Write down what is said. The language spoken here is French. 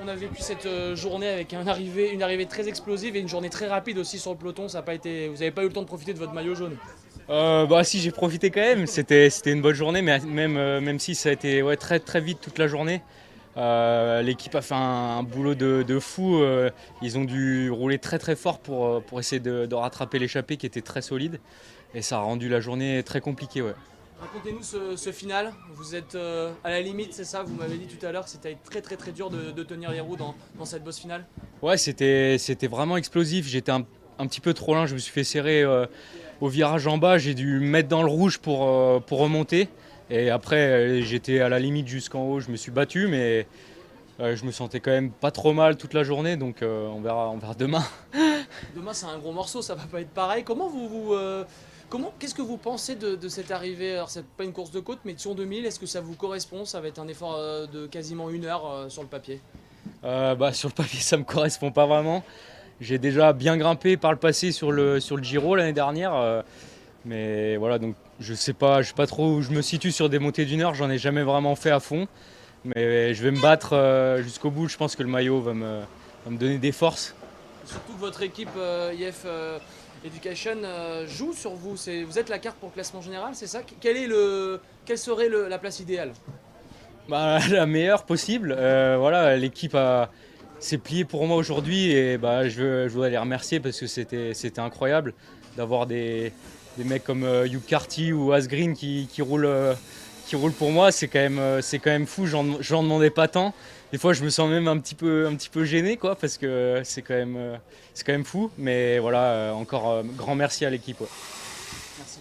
on a vécu cette journée avec une arrivée très explosive et une journée très rapide aussi sur le peloton. Ça a pas été, vous n'avez pas eu le temps de profiter de votre maillot jaune. Bah si, j'ai profité quand même, c'était une bonne journée, mais même si ça a été ouais, très très vite toute la journée. L'équipe a fait un boulot de fou, ils ont dû rouler très très fort pour essayer de rattraper l'échappée qui était très solide, et ça a rendu la journée très compliquée. Ouais. Racontez-nous ce final. Vous êtes à la limite, c'est ça? Vous m'avez dit tout à l'heure que c'était très très très dur de tenir les roues dans cette bosse finale. Ouais, c'était vraiment explosif. J'étais un petit peu trop lent. Je me suis fait serrer au virage en bas. J'ai dû me mettre dans le rouge pour remonter. Et après, j'étais à la limite jusqu'en haut. Je me suis battu, mais je me sentais quand même pas trop mal toute la journée. Donc on verra demain. Demain, c'est un gros morceau, ça va pas être pareil. Qu'est-ce que vous pensez de cette arrivée? Alors, c'est pas une course de côte, mais sur 2000, est-ce que ça vous correspond? Ça va être un effort de quasiment 1 heure sur le papier. Bah, sur le papier, ça me correspond pas vraiment. J'ai déjà bien grimpé par le passé sur le Giro l'année dernière. Mais voilà, donc je sais pas trop où je me situe sur des montées d'une heure. J'en ai jamais vraiment fait à fond. Mais je vais me battre jusqu'au bout. Je pense que le maillot va me donner des forces. Surtout que votre équipe IF Education joue sur vous. Vous êtes la carte pour le classement général, c'est ça? Quelle serait la place idéale? Bah, la meilleure possible. Voilà, s'est pliée pour moi aujourd'hui et bah, je voudrais les remercier parce que c'était incroyable d'avoir des mecs comme Hugh Carty ou Asgreen qui roulent pour moi. C'est quand même fou. J'en demandais pas tant. Des fois, je me sens même un petit peu gêné, quoi, parce que c'est quand même fou. Mais voilà, encore grand merci à l'équipe. Ouais. Merci.